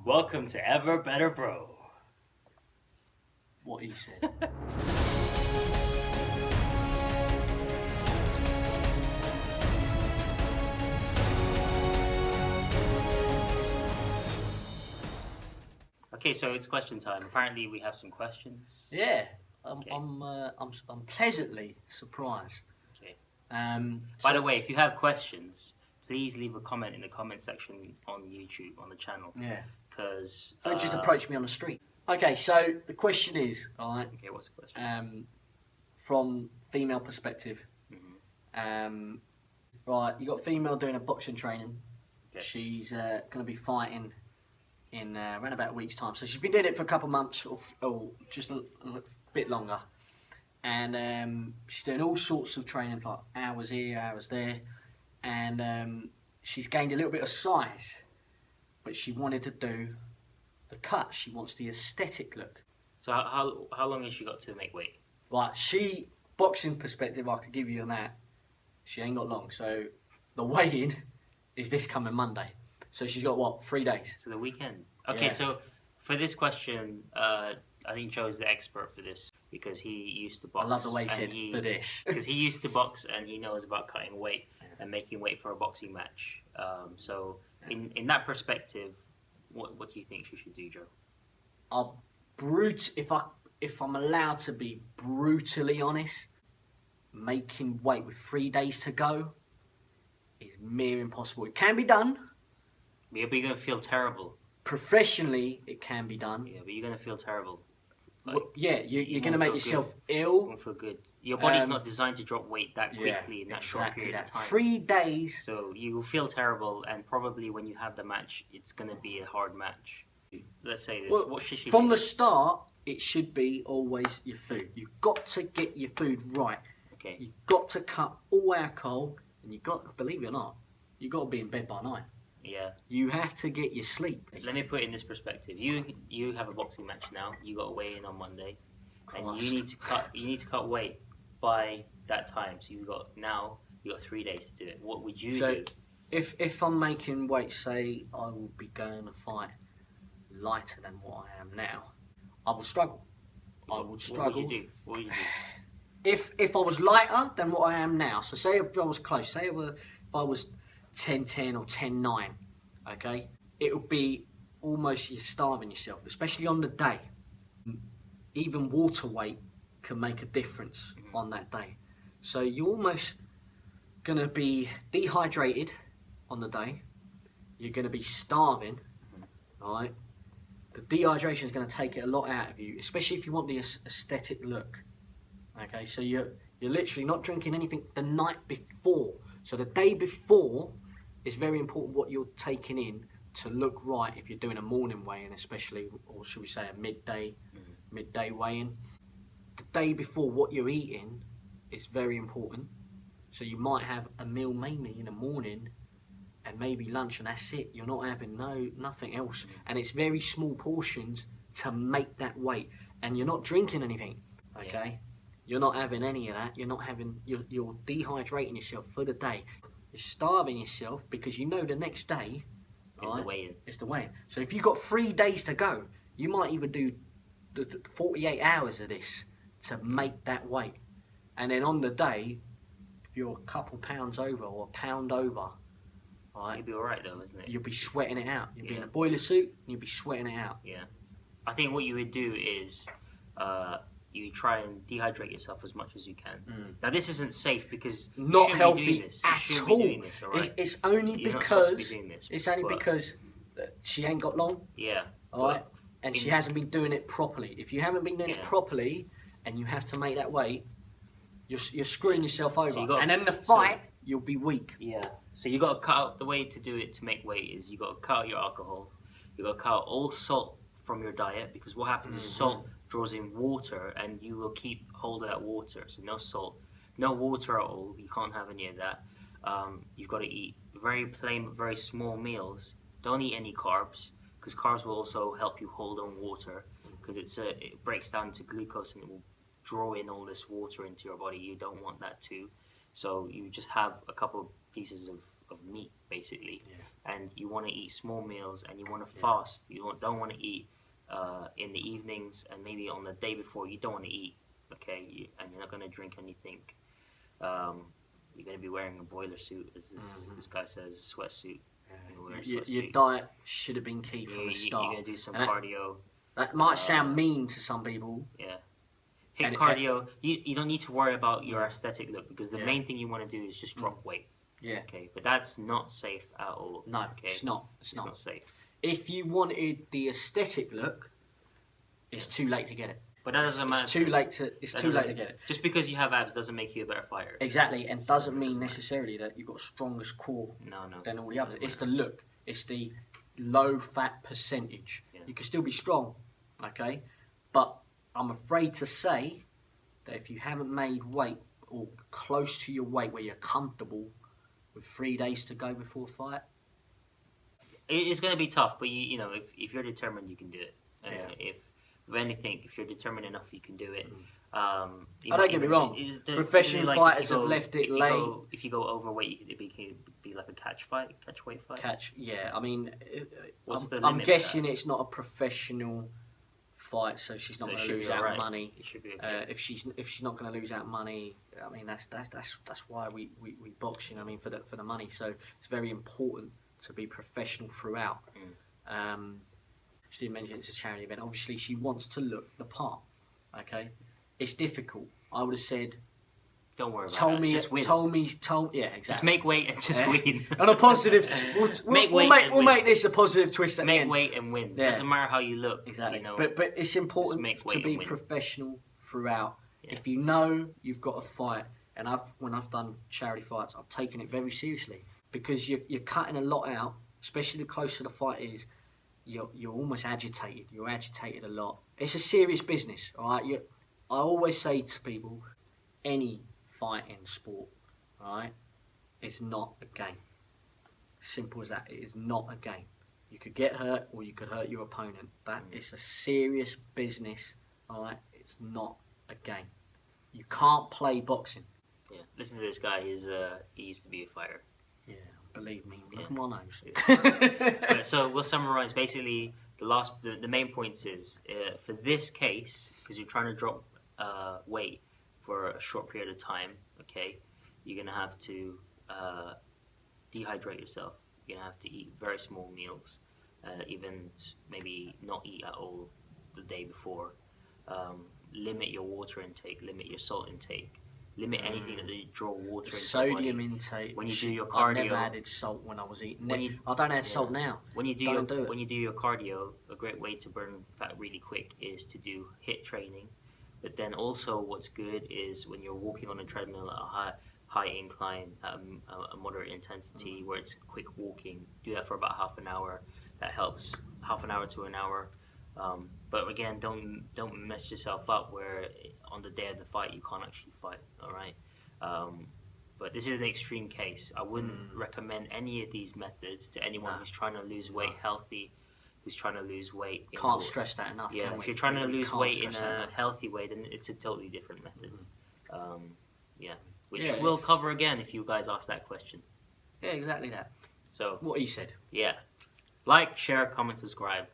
Welcome to EverBetterBro. What he said. Okay, so it's question time. Apparently, we have some questions. Yeah, Okay. I'm pleasantly surprised. Okay. So By the way, if you have questions, please leave a comment in the comment section on YouTube on the channel. yeah, Because don't just approach me on the street. Okay, so the question is, all right, Okay, what's the question? from female perspective, Mhm. right, you got a female doing a boxing training. Okay. She's going to be fighting in around about a week's time. So she's been doing it for a couple of months or just a bit longer. And she's doing all sorts of training, like hours here, hours there. And she's gained a little bit of size, but she wanted to do the cut. She wants the aesthetic look. So how long has she got to make weight? Like, boxing perspective, I could give you on that. She ain't got long. So the weigh-in is this coming Monday. So she's got, what, 3 days? So the weekend. Okay, Yeah. so for this question, I think Joe's the expert for this because he used to box. I love the way he and said for this. Because he used to box and he knows about cutting weight and making weight for a boxing match. So in that perspective, what do you think she should do, Joe? If I'm allowed to be brutally honest, making weight with 3 days to go is near impossible. It can be done. Yeah, but you're going to feel terrible. Professionally, it can be done. Yeah, but you're going to feel terrible. You're going to won't make feel yourself good. You ill. won't feel good. Your body's not designed to drop weight that Yeah, quickly in that short exactly period that. of time. 3 days. So you will feel terrible, and probably when you have the match, it's going to be a hard match. Let's say this. Well, what should she from do? the start, it should be always your food. You've got to get your food right. Okay. You've got to cut all alcohol, and you've got, believe it or not, you've got to be in bed by 9. Yeah. You have to get your sleep. Let me put it in this perspective. You have a boxing match now. You got to weigh in on Monday, and Christ. you need to cut weight by that time. So you got 3 days to do it. What would you do? If I'm making weight, say I will be going to fight lighter than what I am now, I will struggle. I would struggle. What would you do? If I was lighter than what I am now, so say if I was close, say if I was 10-10 or 10-9, okay, it would be almost you're starving yourself, especially on the day. Even water weight can make a difference on that day. So you're almost going to be dehydrated on the day. You're going to be starving, right? The dehydration is going to take it a lot out of you, especially if you want the aesthetic look. Okay, so you're literally not drinking anything the night before. So the day before is very important what you're taking in to look right if you're doing a morning weigh-in, especially, or should we say a midday weigh-in. The day before, what you're eating is very important. So you might have a meal mainly in the morning and maybe lunch, and that's it. You're not having nothing else. And it's very small portions to make that weight. And you're not drinking anything, okay? Yeah. You're not having any of that. You're dehydrating yourself for the day. You're starving yourself because you know the next day Is the weigh-in. It's the weigh-in. So if you've got 3 days to go, you might even do the 48 hours of this to make that weight. And then on the day, if you're a couple pounds over or a pound over, right, You'll be alright though, isn't it? you'll be sweating it out. You'll be in Yeah. a boiler suit and you'll be sweating it out. Yeah. I think what you would do is you try and dehydrate yourself as much as you can. Now this isn't safe because you Not shouldn't be doing healthy this. You at shouldn't all. be doing this, alright? It's only You're not supposed to be because doing this, it's only but- because she ain't got long. Yeah. Alright, and she hasn't been doing it properly. If you haven't been doing it properly, and you have to make that weight, you're screwing yourself over. So you got- and then the fight, you'll be weak. Yeah. So you got to cut out, the way to do it to make weight is you got to cut out your alcohol. You got to cut out all salt from your diet, because what happens is salt draws in water and you will keep hold of that water. So no salt, no water at all. You can't have any of that. You've got to eat very plain, very small meals. Don't eat any carbs, because carbs will also help you hold on water, because it breaks down to glucose and it will draw in all this water into your body. You don't want that too. So you just have a couple of pieces of meat, basically. Yeah. and you want to eat small meals and you want to fast, you don't want to eat in the evenings, and maybe on the day before you don't want to eat, okay, and you're not going to drink anything. You're going to be wearing a boiler suit, as this guy says, a sweatsuit. Your diet should have been key from the start. You're going to do some cardio. That might sound mean to some people. Yeah. Hit cardio. You don't need to worry about your aesthetic look, because the main thing you want to do is just drop weight. Yeah. Okay, but that's not safe at all. No, okay? It's not safe. If you wanted the aesthetic look, it's too late to get it. But that doesn't matter. It's too late to get it. Just because you have abs doesn't make you a better fighter. Exactly, and doesn't mean necessarily that you've got strongest core than all the others. It's the look. It's the low fat percentage. Yeah. You can still be strong, okay? But I'm afraid to say that if you haven't made weight or close to your weight where you're comfortable with 3 days to go before a fight, it's going to be tough. But you know, if you're determined, you can do it. If anything, if you're determined enough, you can do it. Don't get me wrong. Professional fighters have left it late. If you go overweight, it can be like a catch weight fight. Yeah. I mean, I'm guessing it's not a professional fight, so she's not going to lose out money. It should be okay. If she's not going to lose out money, I mean that's why we box. You know, I mean for the money. So it's very important to be professional throughout. She did mention it's a charity event. Obviously, she wants to look the part. Okay, it's difficult. I would have said, "Don't worry about it. Just win." Yeah, exactly. Just make weight and just win. On a positive, we'll make this a positive twist at the end. Make weight and win. Yeah. Doesn't matter how you look. Exactly. You know, but it's important to be professional throughout. Yeah. If you know you've got a fight, and when I've done charity fights, I've taken it very seriously, because you're cutting a lot out, especially the closer the fight is. You're almost agitated. You're agitated a lot. It's a serious business, all right? I always say to people, any fighting sport, all right, is not a game. Simple as that. It is not a game. You could get hurt or you could hurt your opponent. That is a serious business, all right? It's not a game. You can't play boxing. Yeah. Listen to this guy. He used to be a fighter. Yeah. Believe me, look at my nose. So we'll summarize. Basically, the main points is for this case, because you're trying to drop weight for a short period of time. Okay, you're gonna have to dehydrate yourself. You're gonna have to eat very small meals, even maybe not eat at all the day before. Limit your water intake. Limit your salt intake. Limit anything that you draw water into sodium intake. When you do your cardio, I never added salt when I was eating. I don't add salt now. When you do your cardio, a great way to burn fat really quick is to do HIIT training. But then also, what's good is when you're walking on a treadmill at a high incline, at a moderate intensity, where it's quick walking. Do that for about half an hour. That helps. Half an hour to an hour. But again, don't mess yourself up where on the day of the fight you can't actually fight. All right. But this is an extreme case. I wouldn't recommend any of these methods to anyone who's trying to lose weight healthy, who's trying to lose weight. Can't stress that enough. Yeah, if you're trying to lose weight in a healthy way, then it's a totally different method. Which we'll cover again if you guys ask that question. Yeah, exactly that. So what he said. Yeah. Like, share, comment, subscribe.